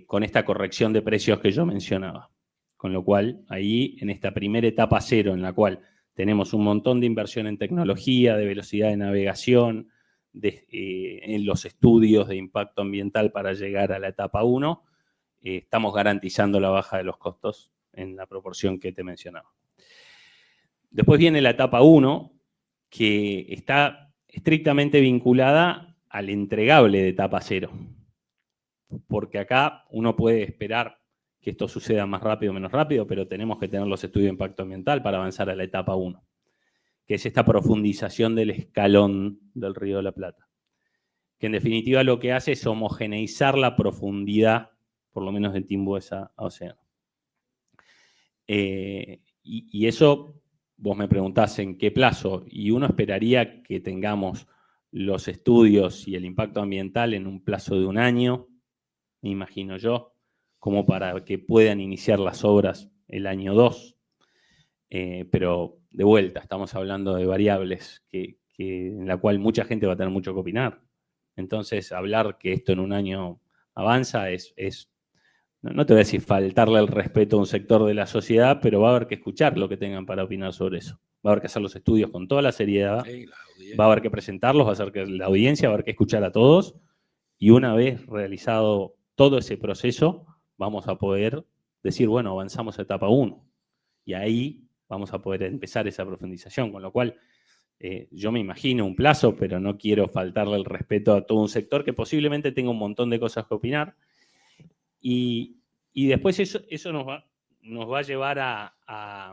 S3: con esta corrección de precios que yo mencionaba. Con lo cual, ahí, en esta primera etapa 0, en la cual tenemos un montón de inversión en tecnología, de velocidad de navegación, en los estudios de impacto ambiental para llegar a la etapa 1, estamos garantizando la baja de los costos en la proporción que te mencionaba. Después viene la etapa 1, que está estrictamente vinculada al entregable de etapa 0. Porque acá uno puede esperar que esto suceda más rápido o menos rápido, pero tenemos que tener los estudios de impacto ambiental para avanzar a la etapa 1, que es esta profundización del escalón del Río de la Plata, que en definitiva lo que hace es homogeneizar la profundidad, por lo menos de Timbuesa a Océano. Y eso, vos me preguntás en qué plazo, y uno esperaría que tengamos los estudios y el impacto ambiental en un plazo de 1 año, me imagino yo, como para que puedan iniciar las obras el año 2. Pero de vuelta, estamos hablando de variables en la cual mucha gente va a tener mucho que opinar. Entonces, hablar que esto en un año avanza no te voy a decir faltarle el respeto a un sector de la sociedad, pero va a haber que escuchar lo que tengan para opinar sobre eso. Va a haber que hacer los estudios con toda la seriedad, va a haber que presentarlos, va a hacer que la audiencia, va a haber que escuchar a todos, y una vez realizado todo ese proceso, vamos a poder decir, bueno, avanzamos a etapa 1. Y ahí vamos a poder empezar esa profundización, con lo cual yo me imagino un plazo, pero no quiero faltarle el respeto a todo un sector que posiblemente tenga un montón de cosas que opinar. Y después eso nos va a llevar a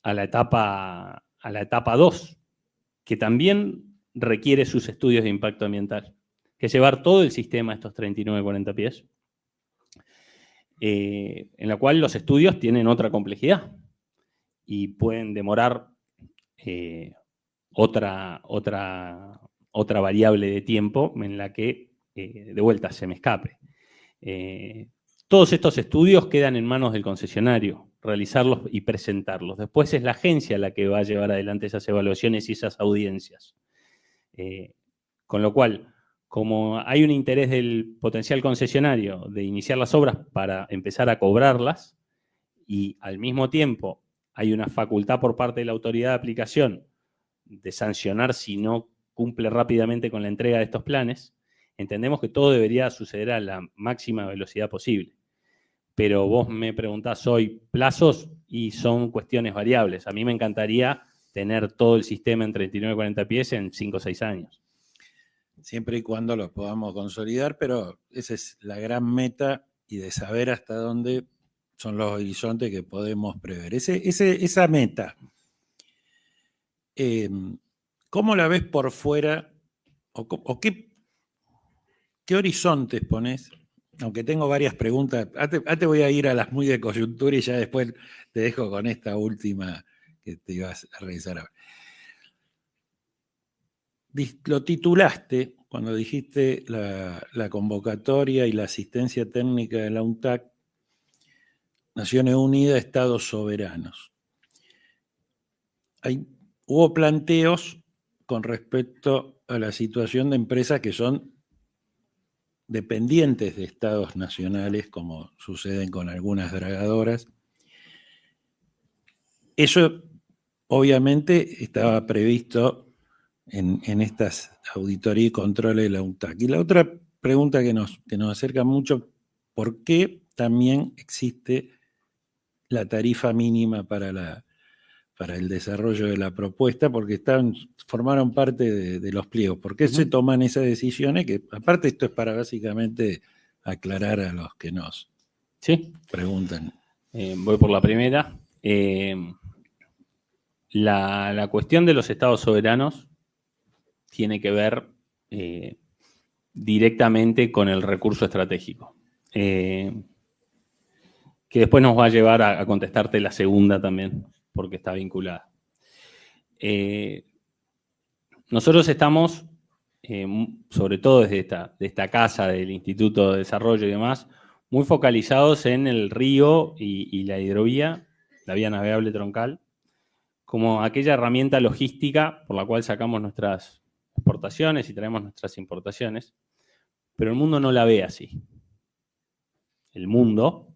S3: la etapa 2, que también requiere sus estudios de impacto ambiental, que es llevar todo el sistema a estos 39-40 pies, en la cual los estudios tienen otra complejidad y pueden demorar otra variable de tiempo en la que, de vuelta, se me escape. Todos estos estudios quedan en manos del concesionario, realizarlos y presentarlos. Después es la agencia la que va a llevar adelante esas evaluaciones y esas audiencias. Con lo cual, como hay un interés del potencial concesionario de iniciar las obras para empezar a cobrarlas, y al mismo tiempo hay una facultad por parte de la autoridad de aplicación de sancionar si no cumple rápidamente con la entrega de estos planes, entendemos que todo debería suceder a la máxima velocidad posible. Pero vos me preguntás hoy plazos y son cuestiones variables. A mí me encantaría tener todo el sistema en 39-40 pies en 5 o 6 años.
S2: Siempre y cuando lo podamos consolidar, pero esa es la gran meta, y de saber hasta dónde son los horizontes que podemos prever. Esa meta, ¿cómo la ves por fuera? ¿O qué horizontes pones? Aunque tengo varias preguntas, te voy a ir a las muy de coyuntura y ya después te dejo con esta última que te ibas a realizar ahora. Lo titulaste cuando dijiste la convocatoria y la asistencia técnica de la UNTAC, Naciones Unidas, Estados Soberanos. Hubo planteos con respecto a la situación de empresas que son dependientes de estados nacionales, como suceden con algunas dragadoras. Eso obviamente estaba previsto en estas auditorías y controles de la UNTAC. Y la otra pregunta que nos acerca mucho, ¿por qué también existe la tarifa mínima para el desarrollo de la propuesta? Porque formaron parte de los pliegos. ¿Por qué se toman esas decisiones? Que aparte esto es para básicamente aclarar a los que nos preguntan.
S3: Voy por la primera. La cuestión de los estados soberanos tiene que ver directamente con el recurso estratégico. Que después nos va a llevar a contestarte la segunda también, porque está vinculada. Nosotros estamos, sobre todo desde esta casa del Instituto de Desarrollo y demás, muy focalizados en el río y la hidrovía, la vía navegable troncal, como aquella herramienta logística por la cual sacamos nuestras exportaciones y traemos nuestras importaciones, pero el mundo no la ve así. El mundo,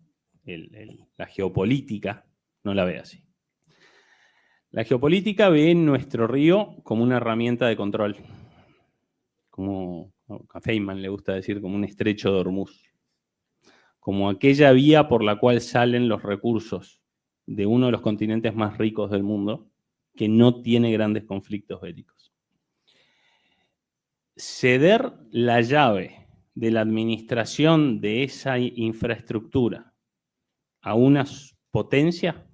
S3: la geopolítica, no la ve así. La geopolítica ve en nuestro río como una herramienta de control, como a Feynman le gusta decir, como un estrecho de Hormuz, como aquella vía por la cual salen los recursos de uno de los continentes más ricos del mundo, que no tiene grandes conflictos bélicos. Ceder la llave de la administración de esa infraestructura a una potencia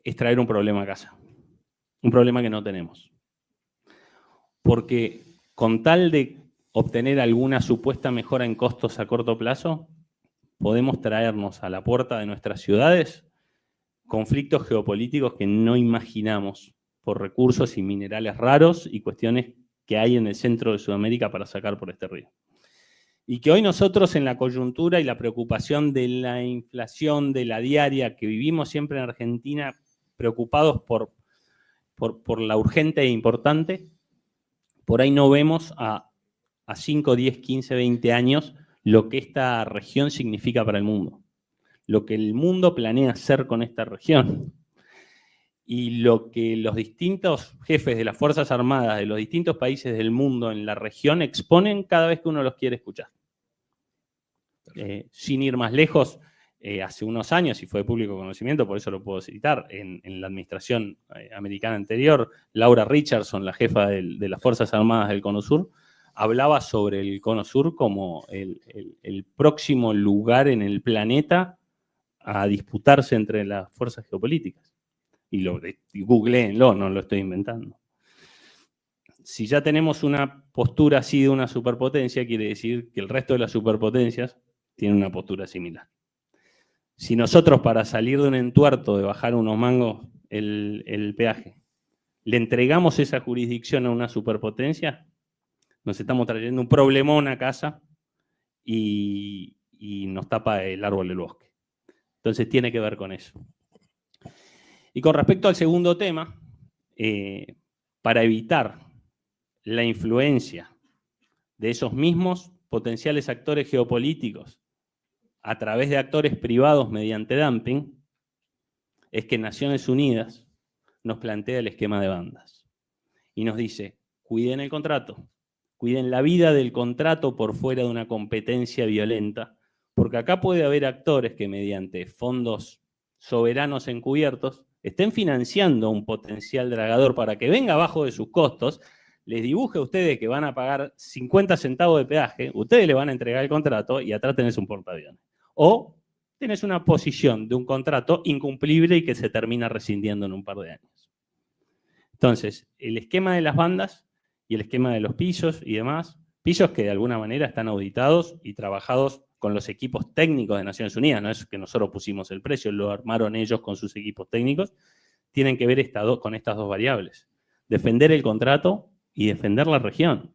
S3: es traer un problema a casa, un problema que no tenemos. Porque con tal de obtener alguna supuesta mejora en costos a corto plazo, podemos traernos a la puerta de nuestras ciudades conflictos geopolíticos que no imaginamos por recursos y minerales raros y cuestiones que hay en el centro de Sudamérica para sacar por este río. Y que hoy nosotros en la coyuntura y la preocupación de la inflación, de la diaria, que vivimos siempre en Argentina, preocupados por la urgente e importante, por ahí no vemos a 5, 10, 15, 20 años lo que esta región significa para el mundo, lo que el mundo planea hacer con esta región y lo que los distintos jefes de las Fuerzas Armadas de los distintos países del mundo en la región exponen cada vez que uno los quiere escuchar. Sin ir más lejos, hace unos años, y fue de público conocimiento, por eso lo puedo citar, en la administración americana anterior, Laura Richardson, la jefa de las Fuerzas Armadas del Cono Sur, hablaba sobre el Cono Sur como el próximo lugar en el planeta a disputarse entre las fuerzas geopolíticas. Y googleenlo, no lo estoy inventando. Si ya tenemos una postura así de una superpotencia, quiere decir que el resto de las superpotencias tienen una postura similar. Si nosotros, para salir de un entuerto de bajar unos mangos el peaje, le entregamos esa jurisdicción a una superpotencia, nos estamos trayendo un problemón a casa y nos tapa el árbol del bosque. Entonces tiene que ver con eso. Y con respecto al segundo tema, para evitar la influencia de esos mismos potenciales actores geopolíticos a través de actores privados mediante dumping, es que Naciones Unidas nos plantea el esquema de bandas. Y nos dice, cuiden el contrato, cuiden la vida del contrato por fuera de una competencia violenta, porque acá puede haber actores que mediante fondos soberanos encubiertos estén financiando un potencial dragador para que venga abajo de sus costos, les dibuje a ustedes que van a pagar 50 centavos de peaje, ustedes le van a entregar el contrato y atrás tenés un portaaviones. O tenés una posición de un contrato incumplible y que se termina rescindiendo en un par de años. Entonces, el esquema de las bandas y el esquema de los pisos y demás, pisos que de alguna manera están auditados y trabajados con los equipos técnicos de Naciones Unidas, no es que nosotros pusimos el precio, lo armaron ellos con sus equipos técnicos, tienen que ver con estas dos variables. Defender el contrato y defender la región.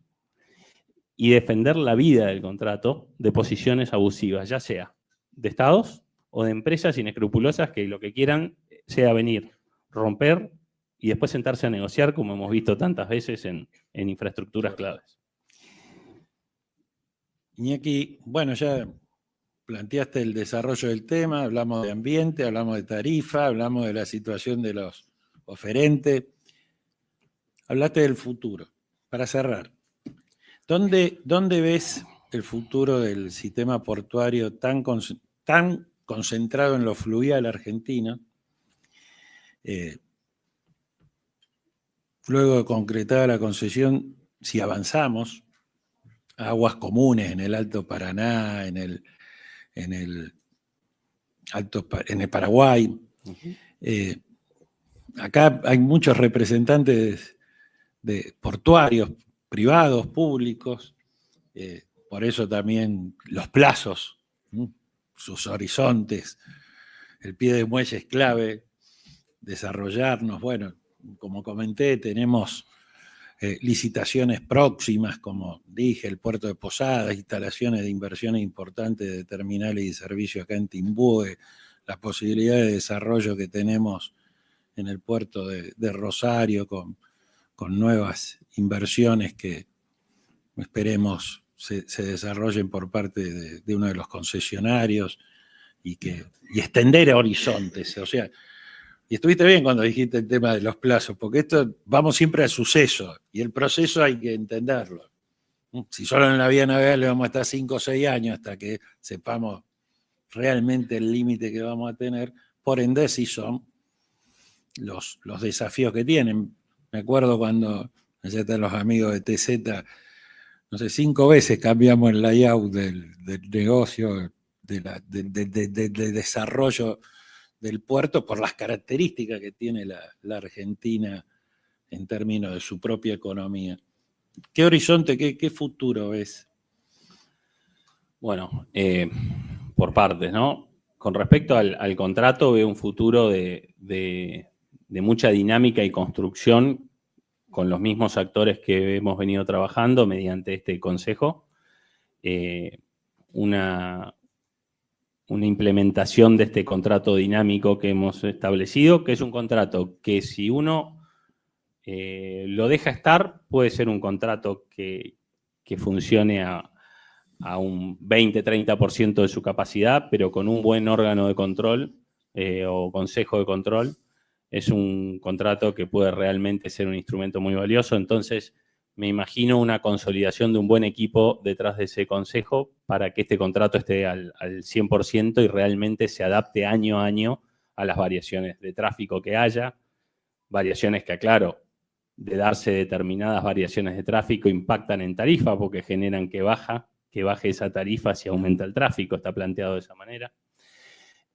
S3: Y defender la vida del contrato de posiciones abusivas, ya sea de estados o de empresas inescrupulosas que lo que quieran sea venir, romper y después sentarse a negociar, como hemos visto tantas veces en infraestructuras claves.
S2: Iñaki, bueno, ya planteaste el desarrollo del tema, hablamos de ambiente, hablamos de tarifa, hablamos de la situación de los oferentes, hablaste del futuro. Para cerrar, ¿dónde ves el futuro del sistema portuario tan concentrado en lo fluvial argentino? Luego de concretada la concesión, si avanzamos a aguas comunes en el Alto Paraná, en el Paraguay. Acá hay muchos representantes de portuarios, privados, públicos, por eso también los plazos, sus horizontes, el pie de muelle es clave, desarrollarnos, bueno, como comenté, tenemos licitaciones próximas, como dije, el puerto de Posadas, instalaciones de inversiones importantes de terminales y servicios acá en Timbúe, la posibilidad de desarrollo que tenemos en el puerto de Rosario con nuevas inversiones que esperemos se desarrollen por parte de uno de los concesionarios y extender horizontes, o sea. Y estuviste bien cuando dijiste el tema de los plazos, porque esto vamos siempre a suceso y el proceso hay que entenderlo. Si solo en la vía navegable vamos a estar 5 o 6 años hasta que sepamos realmente el límite que vamos a tener, por ende sí son los desafíos que tienen. Me acuerdo cuando, allá están los amigos de TZ, no sé, 5 veces cambiamos el layout del negocio, de desarrollo del puerto por las características que tiene la Argentina en términos de su propia economía. ¿Qué horizonte, qué futuro ves?
S3: Bueno, por partes, ¿no? Con respecto al contrato, veo un futuro de mucha dinámica y construcción con los mismos actores que hemos venido trabajando mediante este consejo. una implementación de este contrato dinámico que hemos establecido, que es un contrato que si uno lo deja estar, puede ser un contrato que funcione a un 20-30% de su capacidad, pero con un buen órgano de control o consejo de control, es un contrato que puede realmente ser un instrumento muy valioso. Entonces, me imagino una consolidación de un buen equipo detrás de ese consejo para que este contrato esté al 100% y realmente se adapte año a año a las variaciones de tráfico que haya, variaciones que, aclaro, de darse determinadas variaciones de tráfico impactan en tarifa porque generan que baje esa tarifa si aumenta el tráfico, está planteado de esa manera.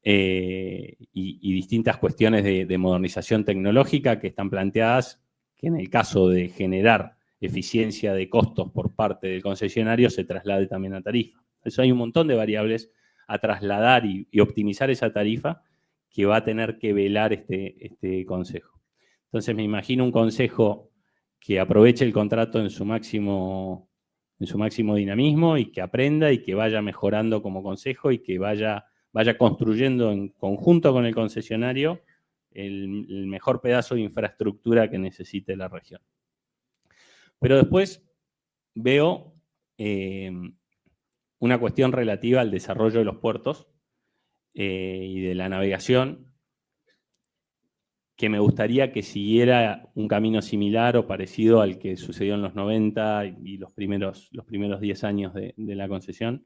S3: Y distintas cuestiones de modernización tecnológica que están planteadas, que en el caso de generar eficiencia de costos por parte del concesionario se traslade también a tarifa. Eso hay un montón de variables a trasladar y optimizar esa tarifa que va a tener que velar este consejo. Entonces me imagino un consejo que aproveche el contrato en su máximo dinamismo y que aprenda y que vaya mejorando como consejo y que vaya construyendo en conjunto con el concesionario el mejor pedazo de infraestructura que necesite la región. Pero después veo una cuestión relativa al desarrollo de los puertos y de la navegación que me gustaría que siguiera un camino similar o parecido al que sucedió en los 90 y los primeros 10 años de la concesión,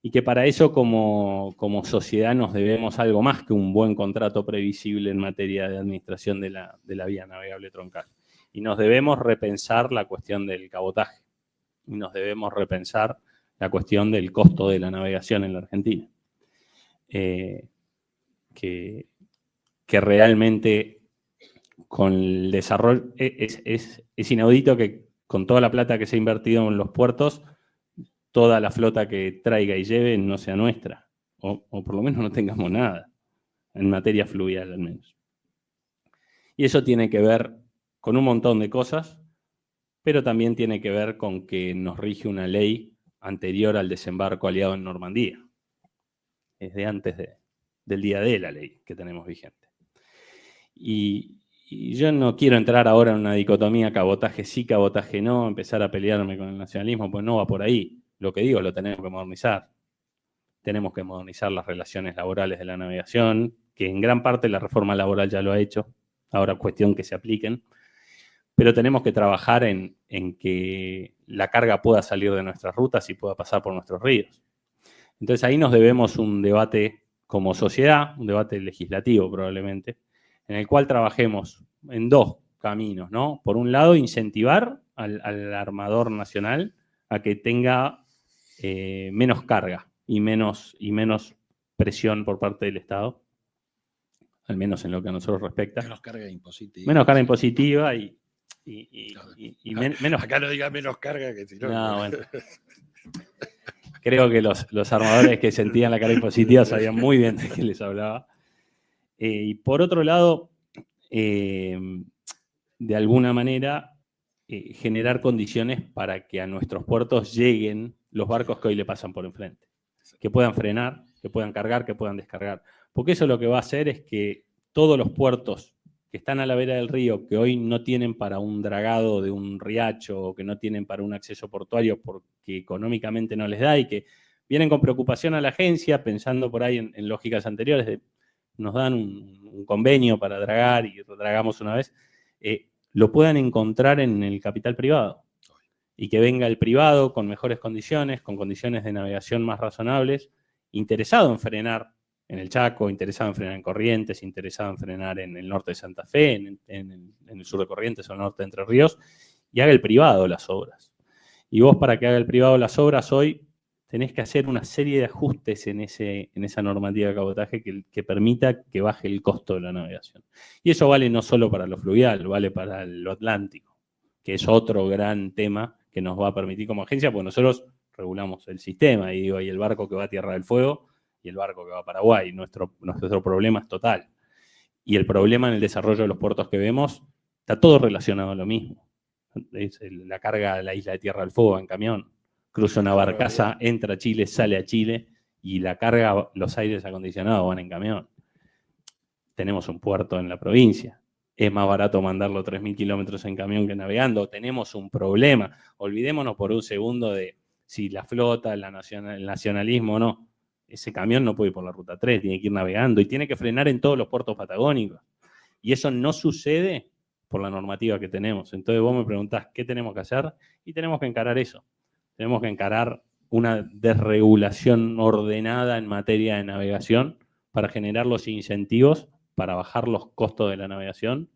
S3: y que para eso como sociedad nos debemos algo más que un buen contrato previsible en materia de administración de la vía navegable troncal. Y nos debemos repensar la cuestión del cabotaje, y nos debemos repensar la cuestión del costo de la navegación en la Argentina. Que realmente con el desarrollo es inaudito que con toda la plata que se ha invertido en los puertos, toda la flota que traiga y lleve no sea nuestra, o por lo menos no tengamos nada, en materia fluvial al menos. Y eso tiene que ver con un montón de cosas, pero también tiene que ver con que nos rige una ley anterior al desembarco aliado en Normandía. Es de antes del día de la ley que tenemos vigente. Y yo no quiero entrar ahora en una dicotomía cabotaje sí, cabotaje no, empezar a pelearme con el nacionalismo, pues no va por ahí. Lo que digo, lo tenemos que modernizar. Tenemos que modernizar las relaciones laborales de la navegación, que en gran parte la reforma laboral ya lo ha hecho, ahora cuestión que se apliquen, pero tenemos que trabajar en que la carga pueda salir de nuestras rutas y pueda pasar por nuestros ríos. Entonces ahí nos debemos un debate como sociedad, un debate legislativo probablemente, en el cual trabajemos en dos caminos, ¿no? Por un lado, incentivar al armador nacional a que tenga menos carga y menos presión por parte del Estado, al menos en lo que a nosotros respecta.
S2: Menos carga impositiva.
S3: Menos carga impositiva menos...
S2: Acá no diga menos carga que si no.
S3: No, bueno. Creo que los armadores que sentían la carga impositiva sabían muy bien de qué les hablaba. Y por otro lado, de alguna manera, generar condiciones para que a nuestros puertos lleguen los barcos que hoy le pasan por enfrente. Que puedan frenar, que puedan cargar, que puedan descargar. Porque eso lo que va a hacer es que todos los puertos que están a la vera del río, que hoy no tienen para un dragado de un riacho o que no tienen para un acceso portuario porque económicamente no les da y que vienen con preocupación a la agencia, pensando por ahí en lógicas anteriores de nos dan un convenio para dragar y dragamos una vez, lo puedan encontrar en el capital privado y que venga el privado con mejores condiciones, con condiciones de navegación más razonables, interesado en frenar en el Chaco, interesado en frenar en Corrientes, interesado en frenar en el norte de Santa Fe, en el sur de Corrientes o el norte de Entre Ríos, y haga el privado las obras. Y vos, para que haga el privado las obras hoy, tenés que hacer una serie de ajustes en esa normativa de cabotaje que permita que baje el costo de la navegación. Y eso vale no solo para lo fluvial, vale para lo atlántico, que es otro gran tema que nos va a permitir como agencia, porque nosotros regulamos el sistema, y digo, hay el barco que va a Tierra del Fuego y el barco que va a Paraguay. Nuestro problema es total. Y el problema en el desarrollo de los puertos que vemos está todo relacionado a lo mismo. Es la carga de la isla de Tierra del Fuego en camión, cruza una barcaza, entra a Chile, sale a Chile, y la carga, los aires acondicionados van en camión. Tenemos un puerto en la provincia. Es más barato mandarlo 3.000 kilómetros en camión que navegando. Tenemos un problema. Olvidémonos por un segundo de si la flota, el nacionalismo o no. Ese camión no puede ir por la ruta 3, tiene que ir navegando y tiene que frenar en todos los puertos patagónicos. Y eso no sucede por la normativa que tenemos. Entonces vos me preguntás, ¿qué tenemos que hacer? Y tenemos que encarar eso. Tenemos que encarar una desregulación ordenada en materia de navegación para generar los incentivos para bajar los costos de la navegación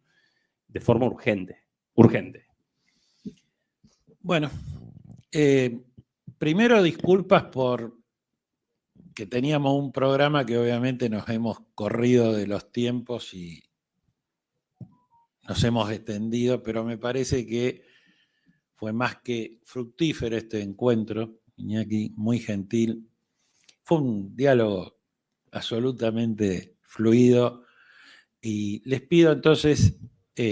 S3: de forma urgente. Urgente.
S2: Bueno, primero disculpas por que teníamos un programa que obviamente nos hemos corrido de los tiempos y nos hemos extendido, pero me parece que fue más que fructífero este encuentro, Iñaki, muy gentil. Fue un diálogo absolutamente fluido y les pido entonces,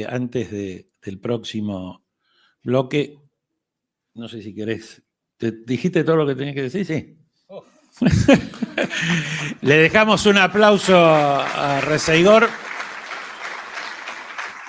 S2: antes del próximo bloque, no sé si querés, ¿te dijiste todo lo que tenías que decir? Sí. Le dejamos un aplauso a Receigor.